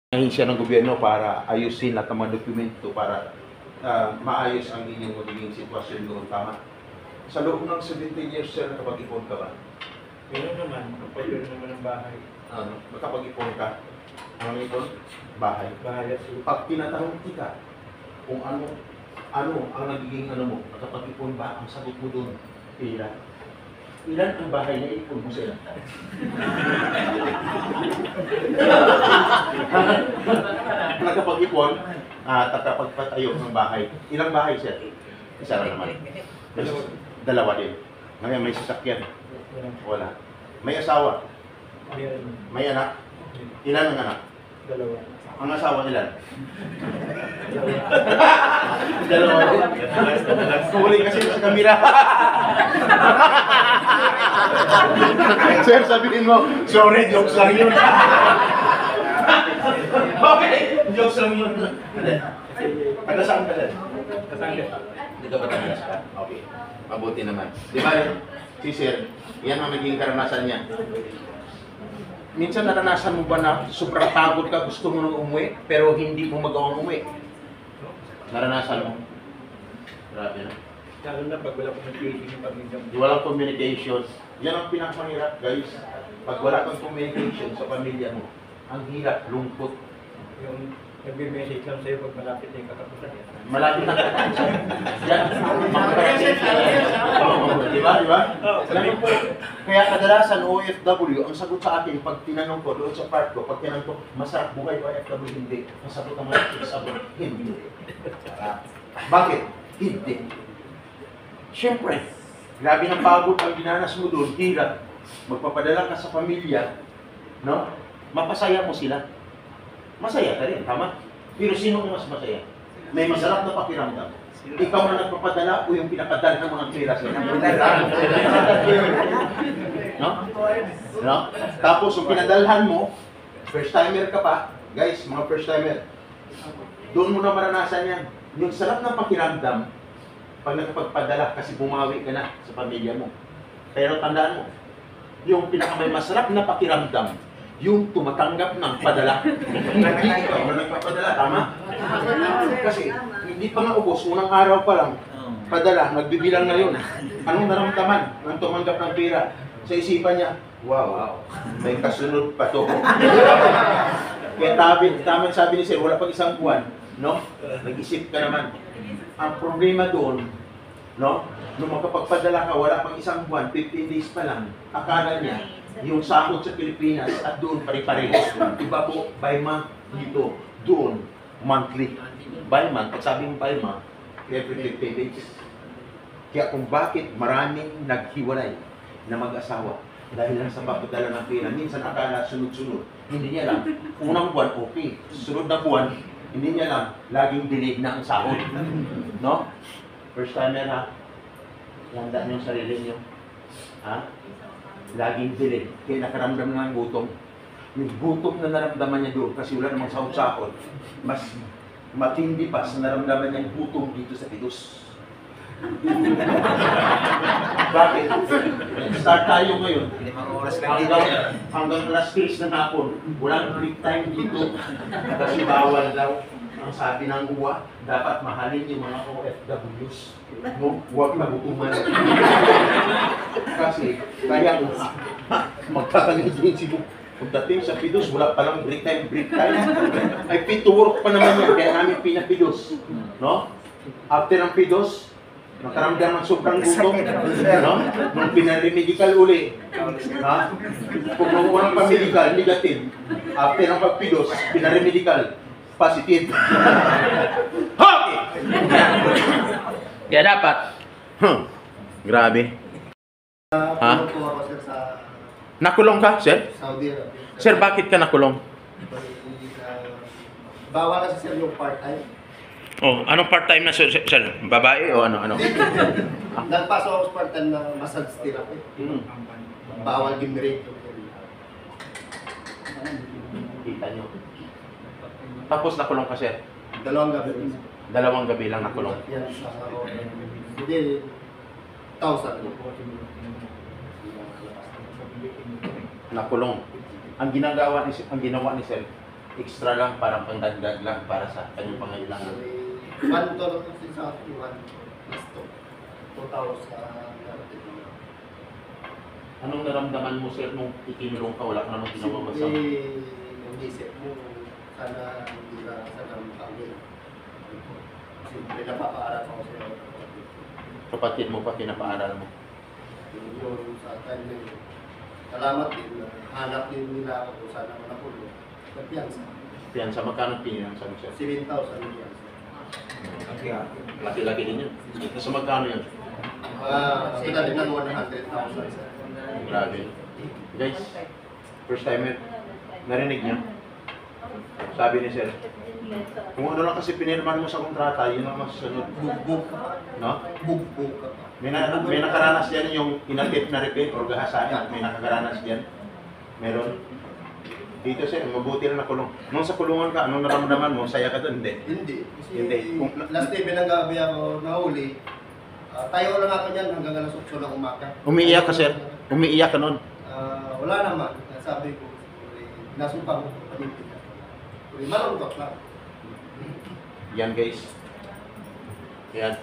ahensya ng gobyerno para ayusin lahat ng mga dokumento para maayos ang inyong magiging sitwasyon doon. Tama? Sa loob ng 17 years, sir, nakapag-ipon ka ba? Meron naman, kapag naman ang bahay. Nakapag-ipon ka? Ang ipon? Bahay. Bahay at lupa. Pag tinatanong kita kung ano ang nagiging mo, nakapag-ipon ba? Ang sagot mo doon, ilan? Ilan ang bahay na ipon mo sila? Nakapag-ipon, nakapagpatayo ng bahay. Ilang bahay siya? Isa lang naman. Dalawa din. Ngayon may sasakyan. Wala. May asawa. May anak. Ilan ang anak? Dalawa. Ang asawa ilan? Dalawa din. Kuling kasi sa kamera. Sir, sabihin mo, sorry, jokes lang yun. Okay, jokes lang yun. Taga saan ka din? Kasangit. Hindi ka Batangas ka? Okay. Mabuti naman. Di ba si Sir, yan ang naging karanasan niya. Minsan naranasan mo ba na sobrang pagod ka, gusto mo nang umuwi, pero hindi mo magawang umuwi? Naranasan mo? Grabe na. Lalo na pag wala communication yung pamilya mo. Walang communication. Yan ang pinakamahirap, guys. Pag wala kang communication sa pamilya mo, ang hirap, lungkot. Yung nagbe-message lang sa'yo pag malapit na yung katapusan. Malapit na katapusan. Yan, makakarating siya. Di ba? Di ba? Alam po, kaya kadalasan OFW, ang sagot sa akin, pag tinanong ko doon sa part ko, pag tinanong ko, masarap buhay ba OFW? Hindi. Ang sagot ng mga sagot, hindi. Bakit? Hindi. Siyempre, grabe ng pagod ang dinanas mo doon, hirap. Magpapadala ka sa pamilya, no? Mapasaya mo sila. Masaya ka rin, tama? Pero sino ang mas masaya? May masarap na pakiramdam. Ikaw na nagpapadala o yung pinakadala mo ng pera sila? No? No? Tapos yung pinadalhan mo, first timer ka pa, guys, mga first timer, doon mo na maranasan yan. Yung sarap ng pakiramdam, pag nakapagpadala kasi bumawi ka na sa pamilya mo. Pero tandaan mo, yung pinakamay masarap na pakiramdam, yung tumatanggap ng padala. Ikaw na nagpapadala, tama? Kasi hindi pa nga ubos, unang araw pa lang, padala, nagbibilang na yun. Anong naramdaman ng tumanggap ng pera? Sa isipan niya, wow, may kasunod pa to. Kaya tama sabi ni Sir, wala pang isang buwan, no? Nag-isip ka naman. Ang problema doon, no? Nung makapagpadala ka, wala pang isang buwan, 15 days pa lang, akala niya, yung sahod sa Pilipinas at doon pare-parehas. Iba po, by month dito, doon, monthly. By month, pag sabi mo by month, every 15 days. Kaya kung bakit maraming naghiwalay na mag-asawa dahil lang sa pagpadala ng pera, minsan akala sunod-sunod. Hindi niya lang, unang buwan okay, sunod na buwan, hindi niya lang, laging delay na ang sahod. No? First timer ha, handa niyo yung sarili niyo. Ha? Laging delay. Kaya nakaramdam na ng gutom. Yung gutom na naramdaman niya doon kasi wala namang sahod-sahod. Mas matindi pa sa naramdaman niya gutom dito sa Pidos. Bakit? Start tayo ngayon. Hanggang alas 3 ng hapon. Walang break time dito. Kasi bawal daw. Ang sabi ng uwa, dapat mahalin yung mga OFWs. No? Huwag magutuman. Kasi, kaya magkakangin si Buk. Pagdating sa Pidos, wala palang break time. Ay, fit to work pa naman yan. Kaya namin pinapidos. No? After ng Pidos, nakaramdam ng sobrang gutom. No? Nung pinari-medical uli. Ha? Kung nakuha ng pa-medical, negative. After ng pag-Pidos, pinari-medical, positive. Okay! Kaya dapat. Grabe. Ha? Nakulong ka, sir? Saudi Arabia. Sir, bakit ka nakulong? Bawal kasi sir yung part-time. Oh, anong part-time na, sir? Babae o ano? Nagpasok ako sa part-time ng massage therapy. Bawal gimrate. Kita nyo. Tapos nakulong ka, sir? 2 gabi. 2 gabi lang nakulong. Yan sa hindi 1,000. Nakulong. Ang ginawa ni Sir, extra lang, parang pangdagdag lang para sa kanyang pangailangan. One to sa akin, one plus two. 2,000 Anong naramdaman mo, sir, nung ikinulong ka? Wala ka namang ginawa masama. yung isip mo, sana hindi ka sana makagil. Siyempre, napapaaral ako sa iyo. Kapatid mo pa, pinapaaral mo. Yun sa time na yun. Salamat din. Hanap din nila ako kung saan naman ako. Nagpiyansa. Piyansa, magkano pinansa mo, sir? 7,000 piyansa. Laki-laki din yun. Sa magkano yun? Kita din ng 100,000. Grabe. Guys, first timer, narinig niyo? Sabi ni sir, kung ano lang kasi pinirman mo sa kontrata, yun ang masasunod. Bugbog ka pa. No? Bugbog ka pa. May nakaranas yan yung inatip na repeat or gahasan. May nakakaranas yan. Meron. Dito sir, mabuti na nakulong. Nung sa kulungan ka, anong naramdaman mo? Saya ka doon? Hindi. Hindi. Kasi Hindi. last day binanggabi ako nahuli. Tayo lang ako niyan hanggang alas 8 ng umaga. Umiiyak ka sir? Umiiyak ka noon? Wala naman. Sabi ko, nasumpang ko panipid. Malungkot lang. Yan guys. Yan.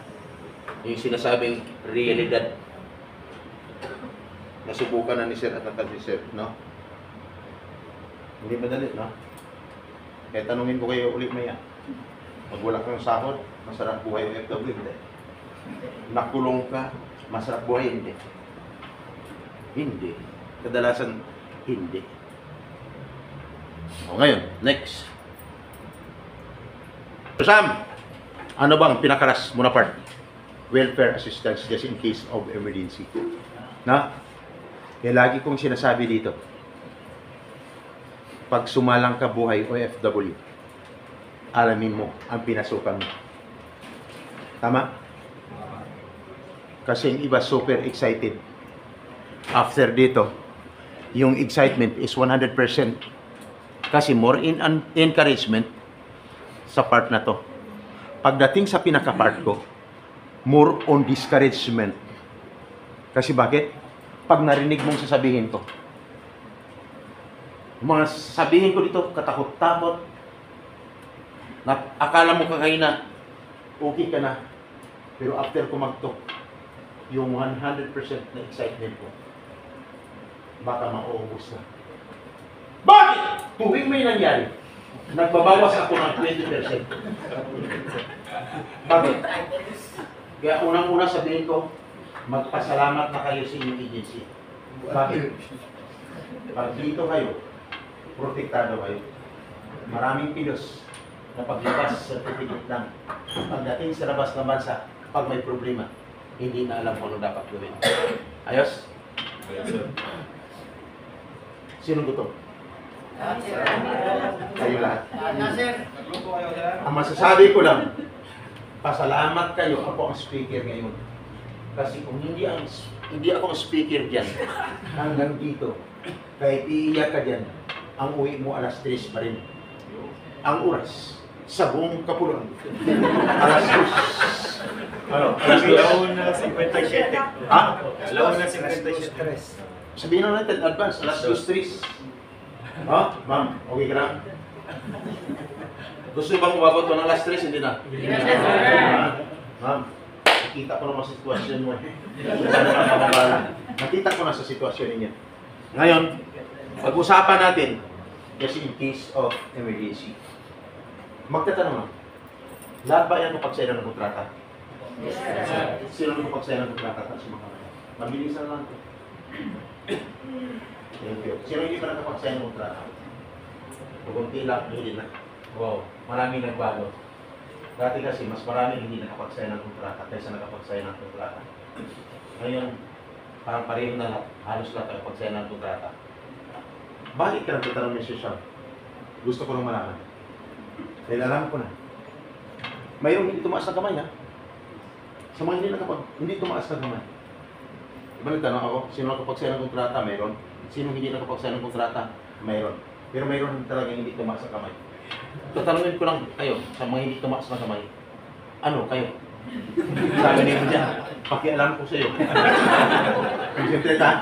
Yung sinasabing realidad. Nasubukan na ni sir at natag ni sir, no? Hindi madali, no? Kaya tanungin ko kayo ulit maya. Pag wala kang sahod, masarap buhay o FW, hindi. Nakulong ka, masarap buhay, hindi. Hindi. Kadalasan, hindi. O ngayon, next. Sam, ano bang pinakaras mo na part? Welfare assistance just in case of emergency. Na? Kaya lagi kong sinasabi dito, pag sumalang ka buhay OFW, alamin mo ang pinasukan mo. Tama? Kasi yung iba super excited. After dito, yung excitement is 100%. Kasi more in encouragement sa part na to. Pagdating sa pinaka-part ko, more on discouragement. Kasi bakit? Pag narinig mong sasabihin ko, mga sabihin ko dito, katakot-takot, na akala mo kakain na, okay ka na, pero after ko mag-talk, yung 100% na excitement ko, baka mauubos na. Bakit? Tuwing may nangyari, nagbabawas ako ng 20%. Bakit? Kaya unang-una sabihin ko, magpasalamat na kayo sa inyong agency. Bakit? Pag dito kayo, protektado kayo. Maraming pilos na paglabas sa certificate lang. Pagdating sa labas ng bansa, pag may problema, hindi na alam kung ano dapat gawin. Ayos? Yes, sir. Sino gutom? Kayo lahat. Ang masasabi ko lang, pasalamat kayo, ako ang speaker ngayon. Kasi kung hindi ako ang speaker dyan, hanggang dito, kahit iiyak ka dyan, ang uwi mo alas 3 pa rin. Ang oras, sa buong kapuluan, alas 2. Ano? Alas 2. Alauna 57. Ha? Alauna 57. Sabihin na natin, advance, alas 2:03. Ha? Ma'am, okay ka na? Gusto bang umabot ko ng alas 3? Hindi na. Ma'am, nakita ko naman sa sitwasyon mo. Nakita ko na sa sitwasyon ninyo. Ngayon, pag-usapan natin, kasi in case of emergency. Magtatanong lang, lahat ba yan kapag-sign ng kontrata? Yes, Sino nang kapag-sign ng kontrata? Mabilisan lang ito. Thank you. Sino hindi pa nakapag-sign ng kontrata? Kunti lang, hindi na. Wow, maraming nagbago. Dati kasi, mas maraming hindi nakapag-sign ng kontrata kaysa nakapag-sign ng kontrata. Ngayon, parang pareho na lahat, halos lahat nakapag-sign ng kontrata. Bakit ka nagtatanong ni Sir? Gusto ko nang malaman. Dahil alam ko na. Mayroong hindi tumaas na kamay, ha? Sa mga hindi tumaas na kamay. Ibalik tanong ako, sino nakapag-sign ng kontrata? Mayroon. Sino hindi nakapag-sign ng kontrata? Mayroon. Pero mayroon talaga hindi tumaas na kamay. Tatanungin ko lang kayo, sa mga hindi tumaas na kamay, ano kayo? Sabi niyo dyan, pakialam ko sa iyo. Concentrate, ha?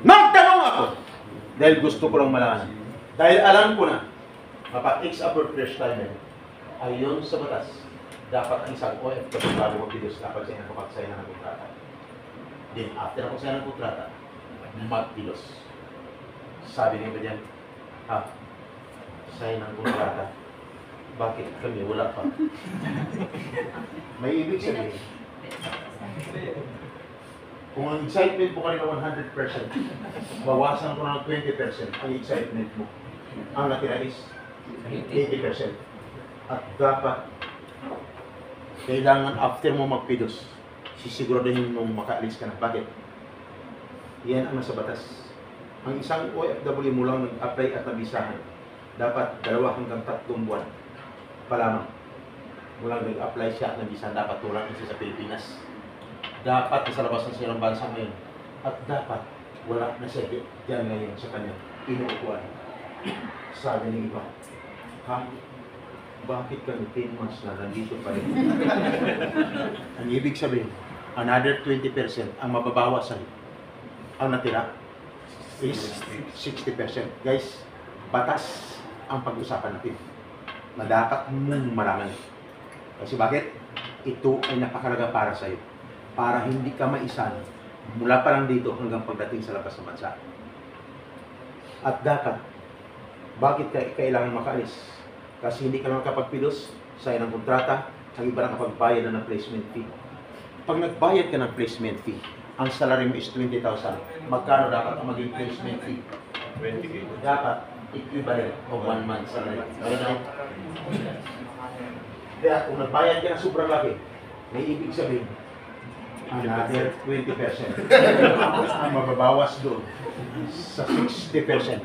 Nagtanong ako! Dahil gusto ko lang malaman. Dahil alam ko na, mapa-ex abroad fresh timer, ayon sa batas, dapat ang isang OFW bago mag-pilos, dapat siya nakapag-sign ng kontrata. Then, after nakapag-sign ng kontrata, mag-pilos. Sabi niya ba dyan, sign ng kontrata. Bakit kami wala pa? May ibig sabihin, kung ang excitement mo kanina 100%, bawasan ko ng 20% ang excitement mo. Ang natira is 80%. At dapat, kailangan after mo magpidos, sisiguraduhin mong makaalis ka na. Bakit? Yan ang nasa batas. Ang isang OFW mo lang nag-apply at nabisahan, dapat 2 hanggang 3 buwan pa lamang. Mulang nag-apply siya at nabisahan, dapat tulang isa sa Pilipinas. Dapat nasa labas na siya ng bansa ngayon. At dapat wala na siya dyan ngayon sa kanya inuupuan. Sabi ng iba, bakit kami 10 months na nandito pa rin? Ang ibig sabihin, another 20% ang mababawas sa'yo. Ang natira is 60%. Guys, batas ang pag-usapan natin. Na dapat mong malaman. Kasi bakit? Ito ay napakalaga para sa'yo. Para hindi ka maisan mula pa lang dito hanggang pagdating sa labas ng bansa. At dapat, bakit kailangan makaalis? Kasi hindi ka naman kapagpilos, sign ng kontrata, ang iba na kapagbayad na ng placement fee. Pag nagbayad ka ng placement fee, ang salary mo is 20,000. Magkano dapat ang maging placement fee? 20K. Dapat equivalent of 1 month salary. Kaya kung nagbayad ka ng sobrang laki, may ibig sabihin, another 20%. Ang mababawas doon sa 60%.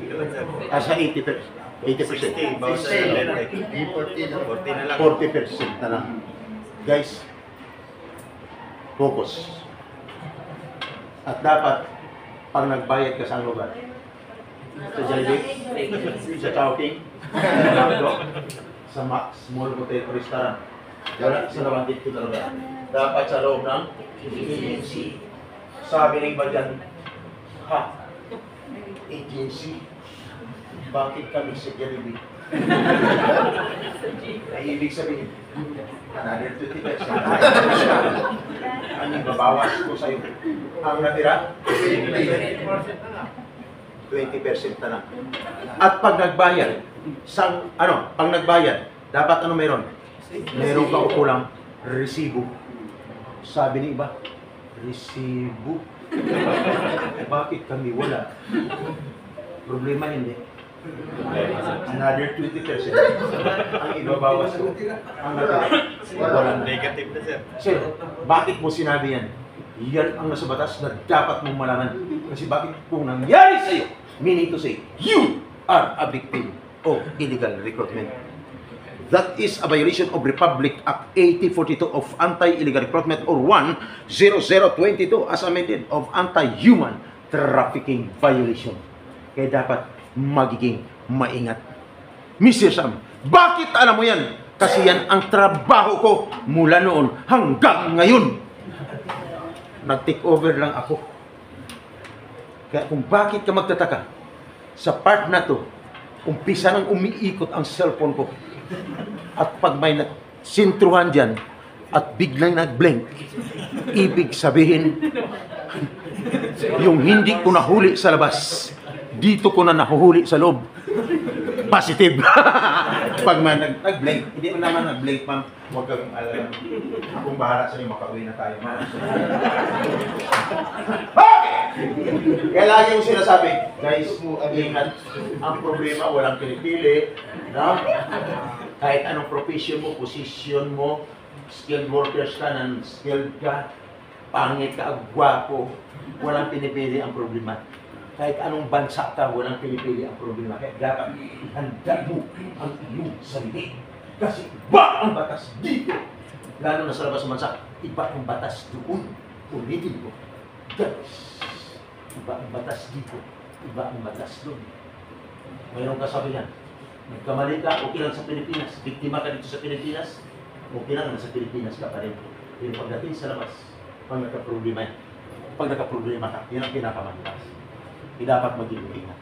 Sa 80%. 80%. 60, bawas sa 40 na lang. 40% na lang. Guys, focus. At dapat, pag nagbayad ka sa lugar, sa Jollibee, sa Chowking, sa Macdo, sa Small Hotel Restaurant, wala sa lawan dito talaga. Dapat sa loob ng agency. Sabi ng iba dyan, agency, bakit kami sa Jollibee? Ay ibig sabihin, another 20%. Ang ibabawas ko sa'yo. Ang natira, 20% na lang. At pag nagbayad, pag nagbayad, dapat ano meron? Meron ka o kulang resibo. Sabi ni iba, resibo? Bakit kami wala? Problema hindi. Another 20%. Ang ibabawas ko. Ang natira, wala na. Negative na sir. Sir, bakit mo sinabi yan? Yan ang nasa batas na dapat mong malaman. Kasi bakit kung nangyari sa'yo, meaning to say, you are a victim of illegal recruitment. That is a violation of Republic Act 8042 of Anti-Illegal Recruitment or 10022 as amended of Anti-Human Trafficking Violation. Kaya dapat magiging maingat. Mr. Sam, bakit alam mo yan? Kasi yan ang trabaho ko mula noon hanggang ngayon. Nag-take over lang ako. Kaya kung bakit ka magtataka, sa part na to, umpisa nang umiikot ang cellphone ko. At pag may sintruhan dyan, at biglang nag-blank, ibig sabihin, yung hindi ko nahuli sa labas, dito ko na nahuhuli sa loob. Positive. Pag man nag-blank, hindi mo naman nag-blank, ma'am. Huwag kang alam. Akong bahala sa inyo, makauwi na tayo, ma'am. Okay! Kaya lagi yung sinasabi, guys, ingat. Ang problema, walang pinipili. No? Kahit anong profession mo, position mo, skilled workers ka, non-skilled ka, pangit ka, gwapo, walang pinipili ang problema. Kahit anong bansa ka, walang pinipili ang problema. Kaya dapat ihanda mo ang iyong sarili. Kasi iba ang batas dito. Lalo na sa labas ng bansa, iba ang batas doon. Ulitin ko. Guys, iba ang batas dito. Iba ang batas doon. Mayroong kasabi niyan. Nagkamali ka, okay lang sa Pilipinas. Biktima ka dito sa Pilipinas, okay lang sa Pilipinas ka pa rin. Pero pagdating sa labas, pag nagka-problema ka, yan ang pinakamahirap. Dapat maging ingat.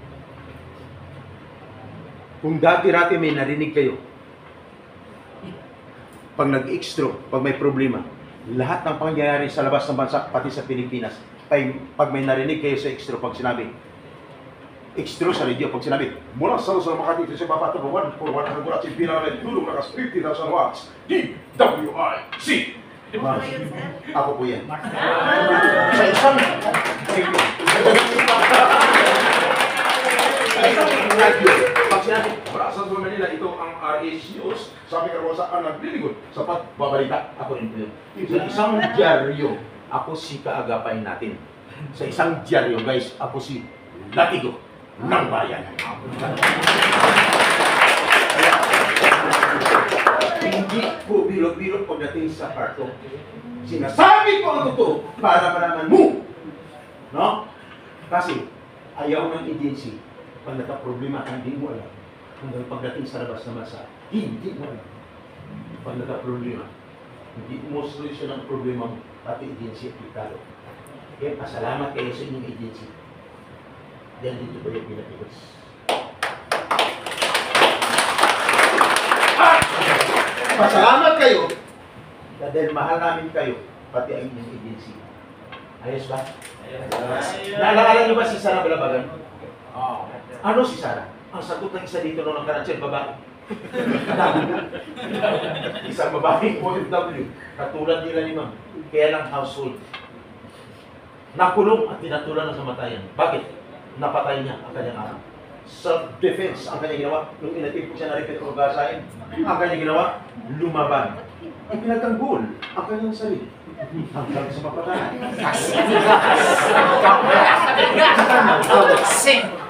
Kung dati-rati may narinig kayo, pag nag-extro, pag may problema, lahat ng pangyayari sa labas ng bansa, pati sa Pilipinas, pag may narinig kayo sa extro, pag sinabi, extro sa radio, pag sinabi, mula sa Luzon, Makati, sa Bapata, 1 for 100 watts, in Pinaran, tulong lakas 50,000 watts, DWIC. Ako po yan. Sa isang radio, pag sinabi, mula sa Luzon, Manila, ito ang RH News, sabi ka sa ang naglilingod sa pagbabalita, ako rin po yun. Sa isang dyaryo, ako si kaagapay natin. Sa isang dyaryo, guys, ako si Latigo ng bayan. Hindi po biro-biro pagdating sa parto. Sinasabi ko ang totoo para malaman mo. No? Kasi ayaw ng agency. Pag nagka-problema, hindi mo alam. Hanggang pagdating sa labas na masa, hindi mo alam. Pag nagka-problema, hindi mo solusyon ang problema mo, pati agency aplikado. Kaya pasalamat kayo sa inyong agency. Dahil dito ba yung pinatigas? Pasalamat kayo dahil mahal namin kayo, pati ang inyong agency. Ayos ba? Ayos. Naalala niyo ba si Sarah Balabagan? Oo. Ano si Sarah? Ang sagot ng isa dito noong nakaraan siya, babae. Isang babaeng OFW, katulad nila ni Ma'am, kaya lang household. Nakulong at tinatulan ng kamatayan. Bakit? Napatay niya ang kanyang anak. Self-defense ang kanyang ginawa. Nung inatid ko siya na repeat o gasain, ang kanyang ginawa, lumaban. Ang pinagtanggol ang kanyang sarili. Hanggang sa mapatayan.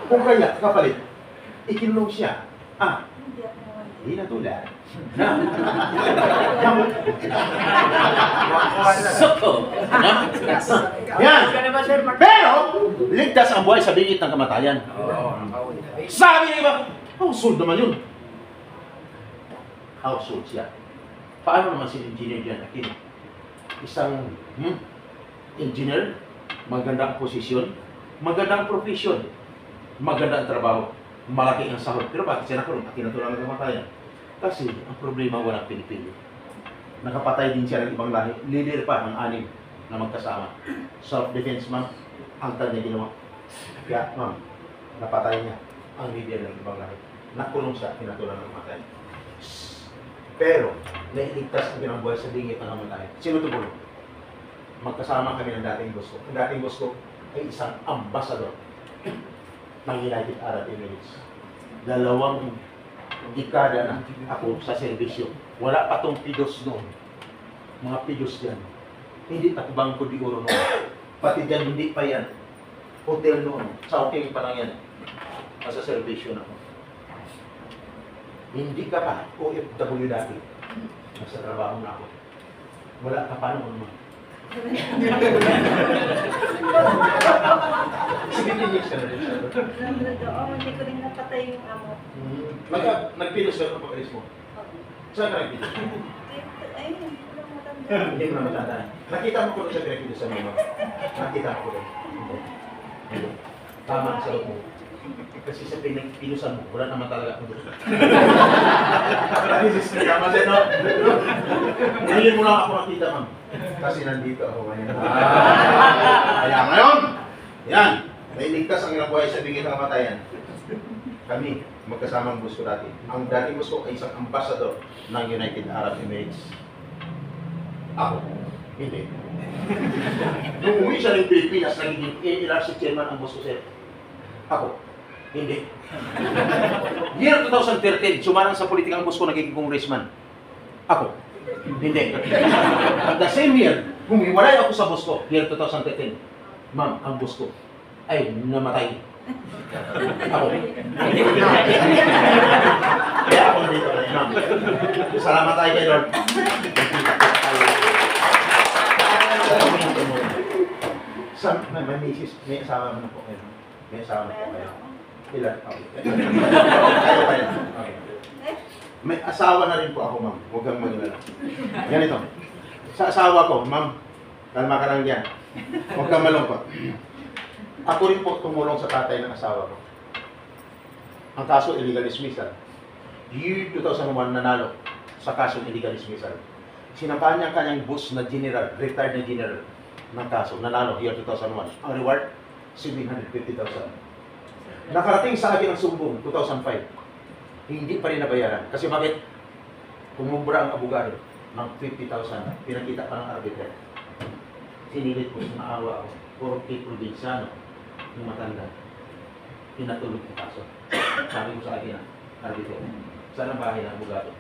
Kung kaya, kapalit, ikinulong siya. Hindi natulad. Yan. Pero, ligtas ang buhay sa bingit ng kamatayan. Sabi niya iba, household naman yun. Household siya. Paano naman si engineer dyan? Isang engineer, magandang posisyon, magandang profesyon, magandang trabaho, malaki ang sahod. Pero bakit siya nakulong at tinatulang ng kamatayan? Kasi ang problema walang pinipili. Nakapatay din siya ng ibang lahi. Leader pa ng 6 na magkasama. Self-defense, ma'am, ang kanya ginawa. Kaya, ma'am, napatay niya ang leader ng ibang lahi. Nakulong siya, tinatulang ng kamatayan. Pero, nailigtas ang ginambuhay sa dingit ng kamatayan. Sino tumulong? Magkasama kami ng dating boss ko. Ang dating boss ko ay isang ambassador ng United Arab Emirates. 2 dekada na ako sa serbisyo. Wala pa tong pidos noon. Mga pidos yan. Hindi ako Bangko de Oro noon. Pati dyan, hindi pa yan. Hotel noon. Sa okay pa lang yan. Nasa serbisyo na ako. Hindi ka pa OFW dati. Nasa trabaho na ako. Wala ka pa noon. 17 years ka na rin siya. Hindi ko rin napatay yung amo. Nagpilos ka na pag-alis mo? Saan ka nagpilos? Ay, hindi ko lang matanda. Hindi mo na matandaan. Nakita mo ko rin sa pinagpilosan mo. Nakita mo ko rin. Tama sa loob mo. Kasi sa pinagpilosan mo, wala naman talaga ako doon. Kama din, no? Ngayon mo lang ako nakita, ma'am. Kasi nandito ako ngayon. Kaya ngayon, yan. Nailigtas ang ilang buhay sa bingit ng kamatayan. Kami, magkasamang gusto dati. Ang dating gusto ay isang ambassador ng United Arab Emirates. Ako, hindi. Nung umuwi siya ng Pilipinas, nagiging ALRC chairman ang boss ko, sir. Ako, hindi. Year 2013, sumarang sa politika ang boss ko, nagiging congressman. Ako, hindi. At the same year, humiwalay ako sa boss ko, year 2013. Ma'am, ang boss ko ay namatay. Ako. Kaya ako nandito na yun, ma'am. Salamat tayo kay Lord. May misis, may asawa mo na po kayo. May asawa na po kayo. Ilan? Okay. Kayo kayo. Okay. May asawa na rin po ako, ma'am. Huwag kang mag-alala. Ganito. Sa asawa ko, ma'am, kalma ka lang yan. Huwag kang malungkot. Ako rin po tumulong sa tatay ng asawa ko. Ang kaso, illegal dismissal. Year 2001 nanalo sa kaso illegal dismissal. Sinampahan niya ang kanyang boss na general, retired na general ng kaso, nanalo year 2001. Ang reward, 750,000. Nakarating sa akin ang sumbong, 2005. Hindi pa rin nabayaran. Kasi bakit? Kumubra ang abogado ng 50,000. Pinakita pa ng arbiter. Sinilit ko, naawa ako. 40 probinsyano yung matanda. Pinatulog ang kaso. Sabi ko sa akin, arbiter, saan ang bahay ng abogado?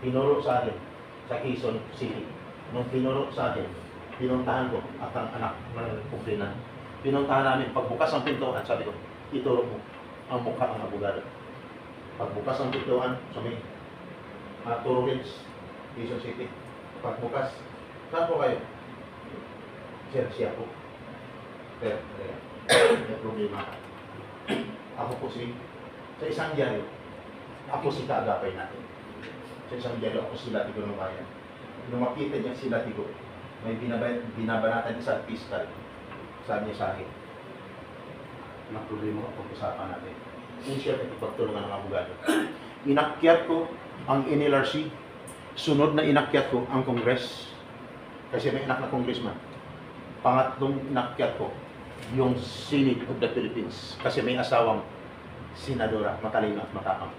Tinuro sa akin, sa Quezon City. Nung tinuro sa akin, pinuntahan ko at ang anak ng kumplinan. Pinuntahan namin, pagbukas ang pintuan, sabi ko, ituro mo ang mukha ng abogado. Pagbukas ang pintuan, sa may Torrens, Quezon City. Pagbukas, saan po kayo? Sir, siya po. Pero, may problema. Ako po sa isang diaryo, ako si kaagapay natin. Sa isang diaryo, ako si Latigo ng bayan. Nung makita niya si Latigo, may binabanatan niya sa fiscal. Sabi niya sa akin, ang problema ko, pag-usapan natin. Yung siya pagtulungan ng abogado. Inakyat ko ang NLRC. Sunod na inakyat ko ang Congress. Kasi may anak na congressman. Pangatlong inakyat ko yung Senate of the Philippines. Kasi may asawang senadora, matalino at matapang.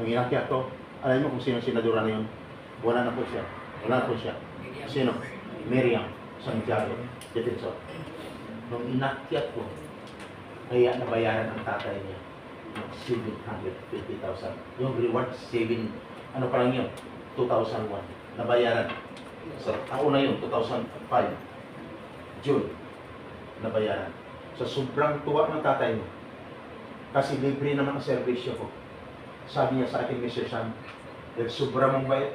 Nung inakyat ko, alam mo kung sino ang senadora na yun? Wala na po siya. Wala na po siya. Sino? Miriam Santiago Defensor. Nung inakyat ko, kaya nabayaran ang tatay niya ng 750,000. Yung reward, ano pa lang yun? 2001. Nabayaran. Sa taon na yun, 2005. June. Nabayaran. Sa sobrang tuwa ng tatay niya. Kasi libre naman ang servisyo ko. Sabi niya sa akin, Mr. Sam, dahil sobra mong bayad,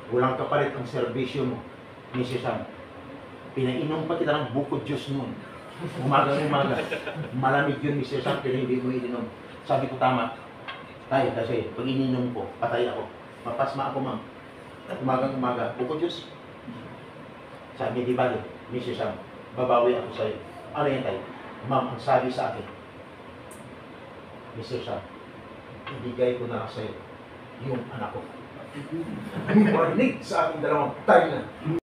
walang kapalit ang servisyo mo, Mr. Sam. Pinainom pa kita ng bukod juice noon. Umaga. Malamig yun, Mr. Sam, pero hindi mo ininom. Sabi ko, tama. Tayo, kasi pag ininom ko, patay ako. Mapasma ako, ma'am. Umaga, bukod juice. Sabi, di ba, Mr. Sam, babawi ako sa'yo. Ano yan tayo? Ma'am, ang sabi sa akin, Mr. Sam, ibigay ko na sa'yo yung anak ko. Marinig sa aking dalawang tayo na.